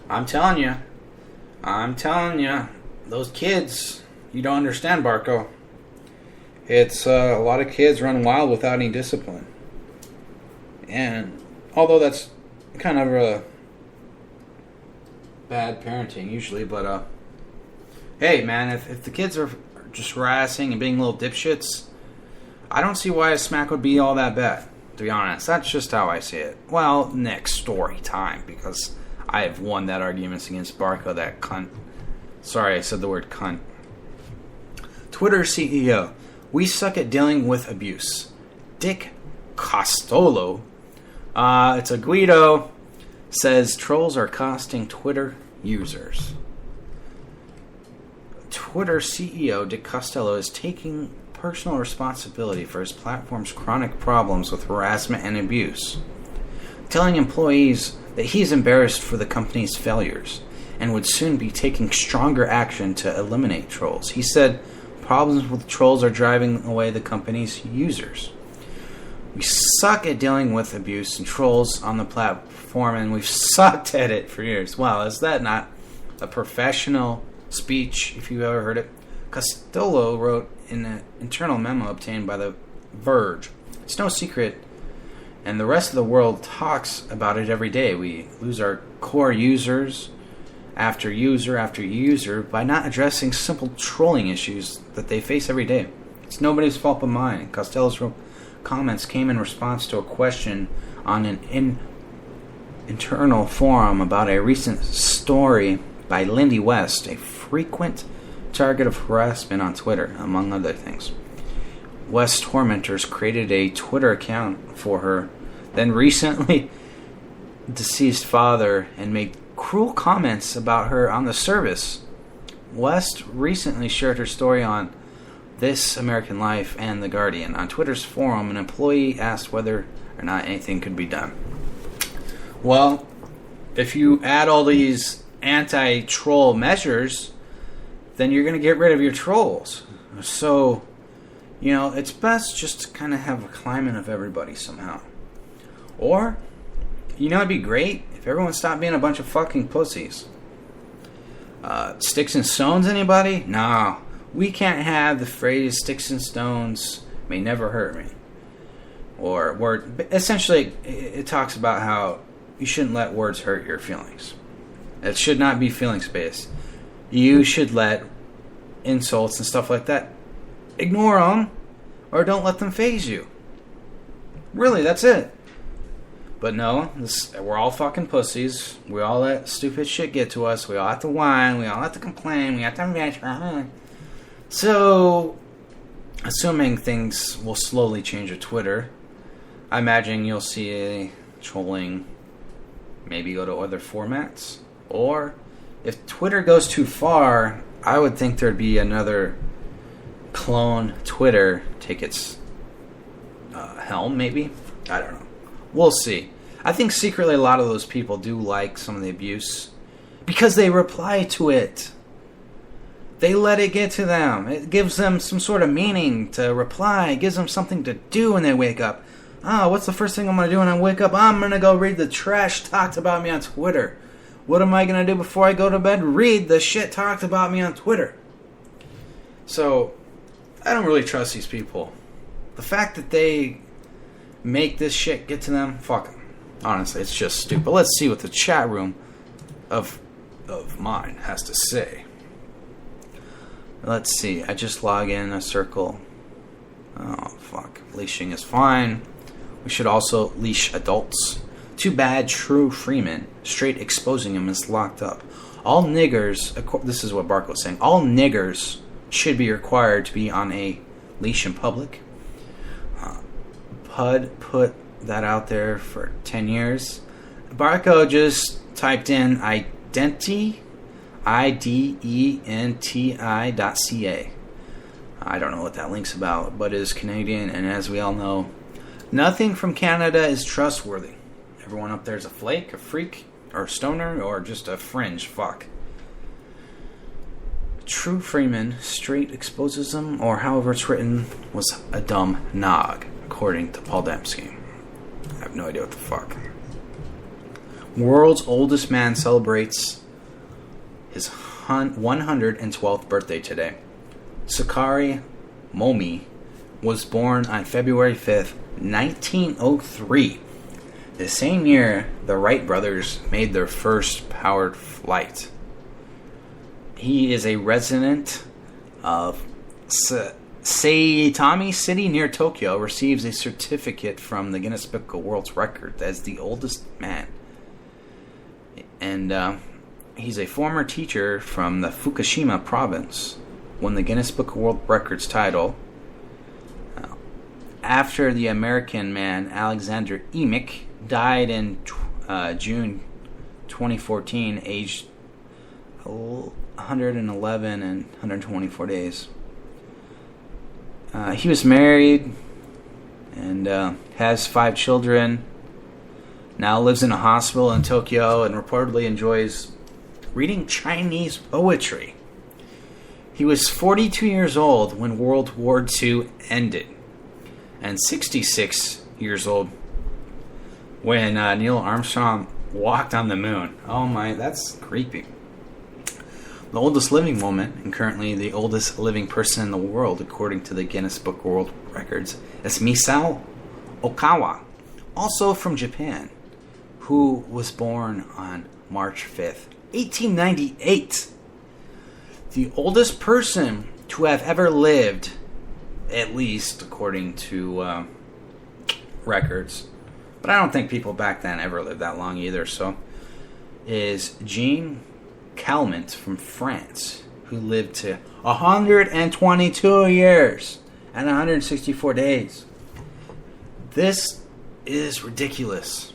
I'm telling you. Those kids, you don't understand, Barco. It's a lot of kids run wild without any discipline. And although that's kind of a bad parenting usually, but hey man, if the kids are just harassing and being little dipshits, I don't see why a smack would be all that bad, to be honest. That's just how I see it. Well, next story time, because I have won that argument against Barco, that cunt. Sorry, I said the word cunt. Twitter CEO, we suck at dealing with abuse. Dick Costolo, it's a Guido, says trolls are costing Twitter users. Twitter CEO Dick Costolo is taking personal responsibility for his platform's chronic problems with harassment and abuse, telling employees that he's embarrassed for the company's failures and would soon be taking stronger action to eliminate trolls. He said problems with trolls are driving away the company's users. We suck at dealing with abuse and trolls on the platform, and we've sucked at it for years. Wow, is that not a professional speech, if you've ever heard it? Costello wrote in an internal memo obtained by The Verge. It's no secret, and the rest of the world talks about it every day. We lose our core users after user after user by not addressing simple trolling issues that they face every day. It's nobody's fault but mine. Costello's comments came in response to a question on an internal forum about a recent story by Lindy West, a frequent target of harassment on Twitter, among other things. West tormentors created a Twitter account for her then recently deceased father and made cruel comments about her on the service. West recently shared her story on This American Life and The Guardian. On Twitter's forum, an employee asked whether or not anything could be done. Well, if you add all these anti-troll measures, then you're going to get rid of your trolls. So, it's best just to kind of have a climate of everybody somehow. Or, it'd be great if everyone stopped being a bunch of fucking pussies. Sticks and stones, anybody? No. We can't have the phrase sticks and stones may never hurt me. Or essentially, it talks about how you shouldn't let words hurt your feelings. It should not be feelings-based. You should let insults and stuff like that, ignore them, or don't let them faze you. Really, that's it. But no, we're all fucking pussies. We all let stupid shit get to us. We all have to whine. We all have to complain. We have to bitch. So, assuming things will slowly change at Twitter, I imagine you'll see a trolling maybe go to other formats. Or, if Twitter goes too far, I would think there'd be another clone Twitter take its helm, maybe? I don't know. We'll see. I think secretly a lot of those people do like some of the abuse because they reply to it. They let it get to them. It gives them some sort of meaning to reply. It gives them something to do when they wake up. What's the first thing I'm going to do when I wake up? I'm going to go read the trash talked about me on Twitter. What am I going to do before I go to bed? Read the shit talked about me on Twitter. So, I don't really trust these people. The fact that they make this shit get to them, fuck them. Honestly, it's just stupid. Let's see what the chat room of mine has to say. Let's see. I just log in a circle. Oh, fuck. Leashing is fine. We should also leash adults. Too bad True Freeman, straight exposing him, is locked up. All niggers, this is what Barco was saying, all niggers should be required to be on a leash in public. Pud put that out there for 10 years. Barco just typed in identi, identi.ca. I don't know what that link's about, but it is Canadian, and as we all know, nothing from Canada is trustworthy. Everyone up there is a flake, a freak, or a stoner, or just a fringe fuck. True Freeman straight exposes him, or however it's written, was a dumb nog, according to Paul Dembski. I have no idea what the fuck. World's oldest man celebrates his 112th birthday today. Sakari Momi was born on February 5th, 1903. The same year, the Wright brothers made their first powered flight. He is a resident of Saitama City near Tokyo, receives a certificate from the Guinness Book of World Records as the oldest man. And he's a former teacher from the Fukushima province. Won the Guinness Book of World Records title after the American man Alexander Emick died in June 2014, aged 111 and 124 days. He was married and has 5 children. Now lives in a hospital in Tokyo and reportedly enjoys reading Chinese poetry. He was 42 years old when World War II ended, and 66 years old when Neil Armstrong walked on the moon. Oh my, that's creepy. The oldest living woman, and currently the oldest living person in the world, according to the Guinness Book of World Records, is Misao Okawa, also from Japan, who was born on March 5th, 1898. The oldest person to have ever lived, at least according to records, but I don't think people back then ever lived that long either, so, is Jean Calment from France, who lived to 122 years and 164 days. This is ridiculous.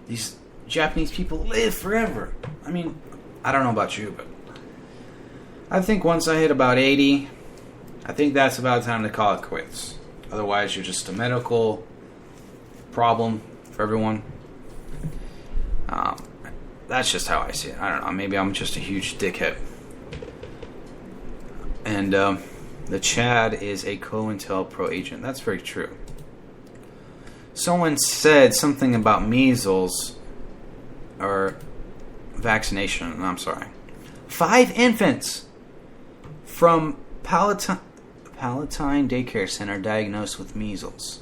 These Japanese people live forever. I mean, I don't know about you, but I think once I hit about 80, I think that's about time to call it quits. Otherwise, you're just a medical problem for everyone. That's just how I see it. I don't know. Maybe I'm just a huge dickhead. And the Chad is a COINTELPRO agent. That's very true. Someone said something about measles or vaccination. I'm sorry. 5 infants from Palatine Daycare Center diagnosed with measles.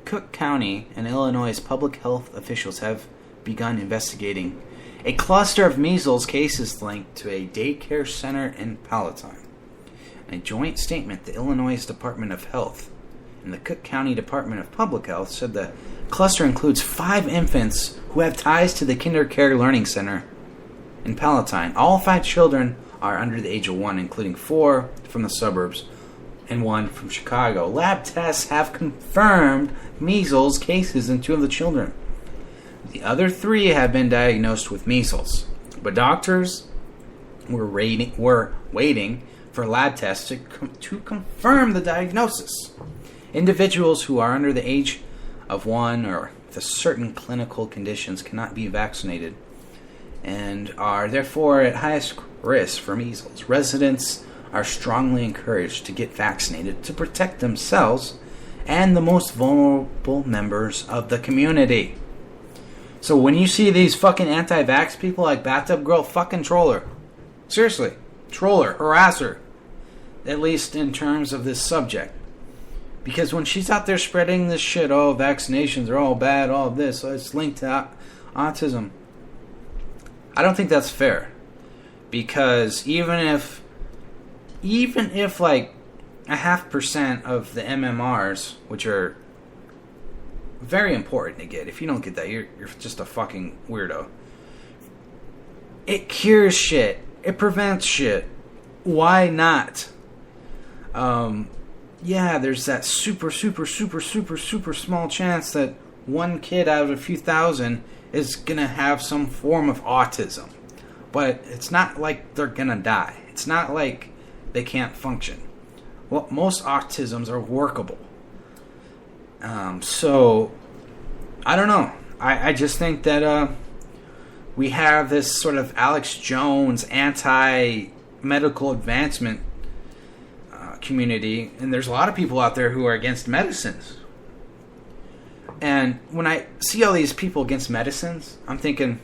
Cook County and Illinois' public health officials have begun investigating a cluster of measles cases linked to a daycare center in Palatine. In a joint statement, the Illinois Department of Health and the Cook County Department of Public Health said the cluster includes 5 infants who have ties to the Kinder Care Learning Center in Palatine. All 5 children are under the age of 1, including 4 from the suburbs and 1 from Chicago. Lab tests have confirmed measles cases in 2 of the children. The other 3 have been diagnosed with measles, but doctors were waiting for lab tests to confirm the diagnosis. Individuals who are under the age of 1 or with certain clinical conditions cannot be vaccinated and are therefore at highest risk for measles. Residents are strongly encouraged to get vaccinated to protect themselves and the most vulnerable members of the community. So when you see these fucking anti-vax people like Bathtub Girl, fucking troll her. Seriously. Troll her. Harass her. At least in terms of this subject. Because when she's out there spreading this shit, oh, vaccinations are all bad, all of this, it's linked to autism. I don't think that's fair. Because even if like 0.5% of the MMRs, which are very important to get. If you don't get that, you're just a fucking weirdo. It cures shit. It prevents shit. Why not? Yeah, there's that super small chance that one kid out of a few thousand is gonna have some form of autism. But it's not like they're gonna die. It's not like they can't function. Well, most autisms are workable. So, I don't know. I just think that we have this sort of Alex Jones anti-medical advancement community, and there's a lot of people out there who are against medicines. And when I see all these people against medicines, I'm thinking,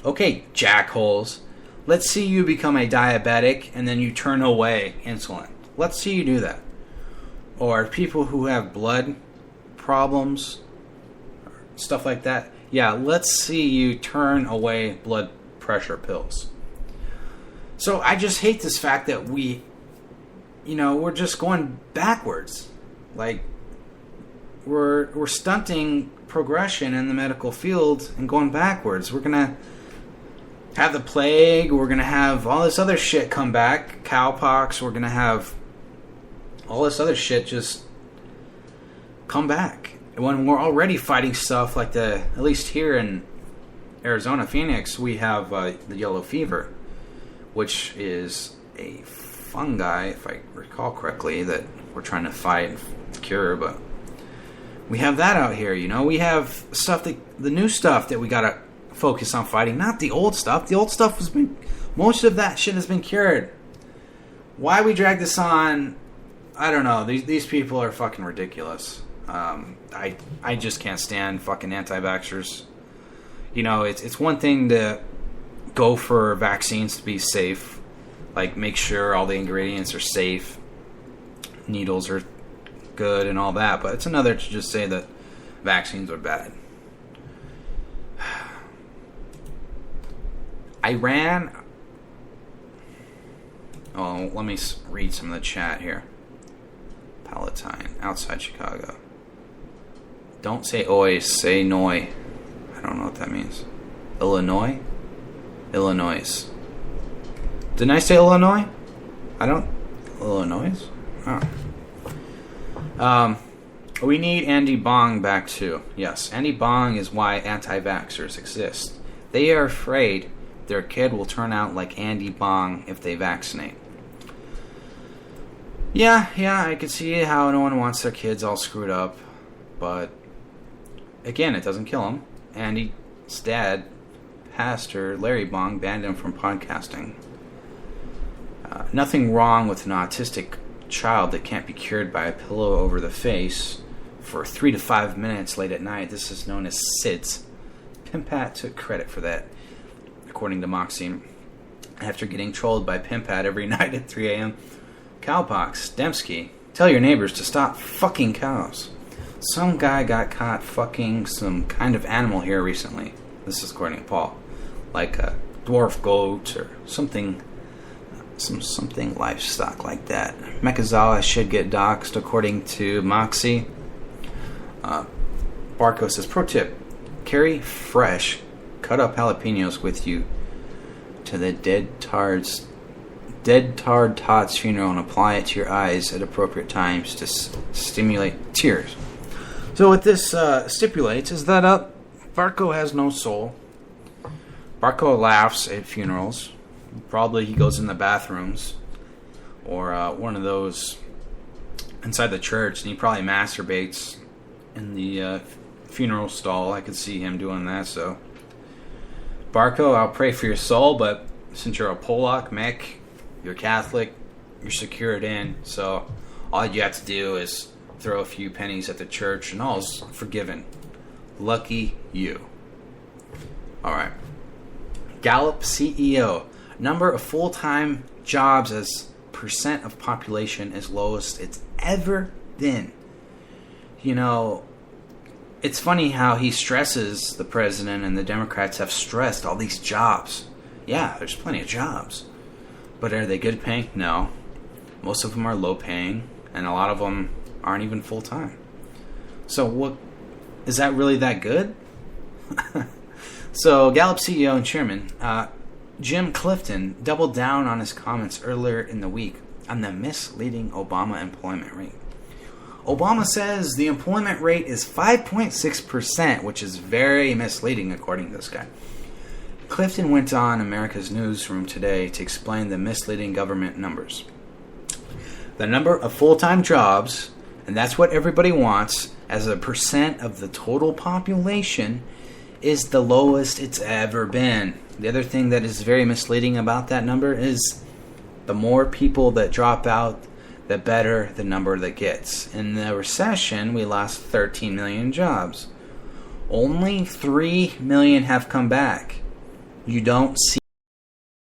okay, jackholes, let's see you become a diabetic and then you turn away insulin. Let's see you do that. Or people who have blood problems, stuff like that. Yeah, let's see you turn away blood pressure pills. So I just hate this fact that we're just going backwards. Like, we're stunting progression in the medical field and going backwards. We're going to have the plague. We're going to have all this other shit come back. Cowpox. We're going to have all this other shit just come back. When we're already fighting stuff like at least here in Arizona, Phoenix, we have the yellow fever, which is a fungi, if I recall correctly, that we're trying to fight and cure, but we have that out here, We have the new stuff that we gotta focus on fighting, not the old stuff. The old stuff most of that shit has been cured. Why we drag this on, I don't know. These people are fucking ridiculous. I just can't stand fucking anti-vaxxers. It's one thing to go for vaccines to be safe, like make sure all the ingredients are safe, needles are good and all that, but it's another to just say that vaccines are bad. Iran. Oh, let me read some of the chat here. Palatine, outside Chicago. Don't say oi, say noi. I don't know what that means. Illinois? Illinois. Didn't I say Illinois? Illinois? Oh. We need Andy Bong back too. Yes, Andy Bong is why anti-vaxxers exist. They are afraid their kid will turn out like Andy Bong if they vaccinate. Yeah, I can see how no one wants their kids all screwed up, but again, it doesn't kill him. Andy's dad, Pastor Larry Bong, banned him from podcasting. Nothing wrong with an autistic child that can't be cured by a pillow over the face for 3 to 5 minutes late at night. This is known as SIDS. Pimp Pat took credit for that, according to Moxie, after getting trolled by Pimp Pat every night at 3 a.m. Cowpox. Dembski, tell your neighbors to stop fucking cows. Some guy got caught fucking some kind of animal here recently. This is according to Paul. Like a dwarf goat or something livestock like that. Mekazawa should get doxxed according to Moxie. Barco says, pro tip, carry fresh, cut up jalapenos with you to the dead tard Todd's funeral and apply it to your eyes at appropriate times to stimulate tears. So what this stipulates is that Barco has no soul. Barco laughs at funerals. Probably he goes in the bathrooms or one of those inside the church, and he probably masturbates in the funeral stall. I could see him doing that. So Barco, I'll pray for your soul, but since you're a Polak, mech, you're Catholic, you're secured in, so all you have to do is throw a few pennies at the church and all's forgiven. Lucky you. Alright. Gallup CEO. Number of full-time jobs as percent of population is lowest it's ever been. It's funny how he stresses, the president and the Democrats have stressed all these jobs. Yeah, there's plenty of jobs. But are they good paying? No. Most of them are low paying, and a lot of them aren't even full-time. So is that really that good? So Gallup CEO and chairman Jim Clifton doubled down on his comments earlier in the week on the misleading Obama employment rate. Obama says the employment rate is 5.6%, which is very misleading according to this guy. Clifton went on America's Newsroom today to explain the misleading government numbers. The number of full-time jobs, and that's what everybody wants, as a percent of the total population, is the lowest it's ever been. The other thing that is very misleading about that number is the more people that drop out, the better the number that gets. In the recession, we lost 13 million jobs. Only 3 million have come back. You don't see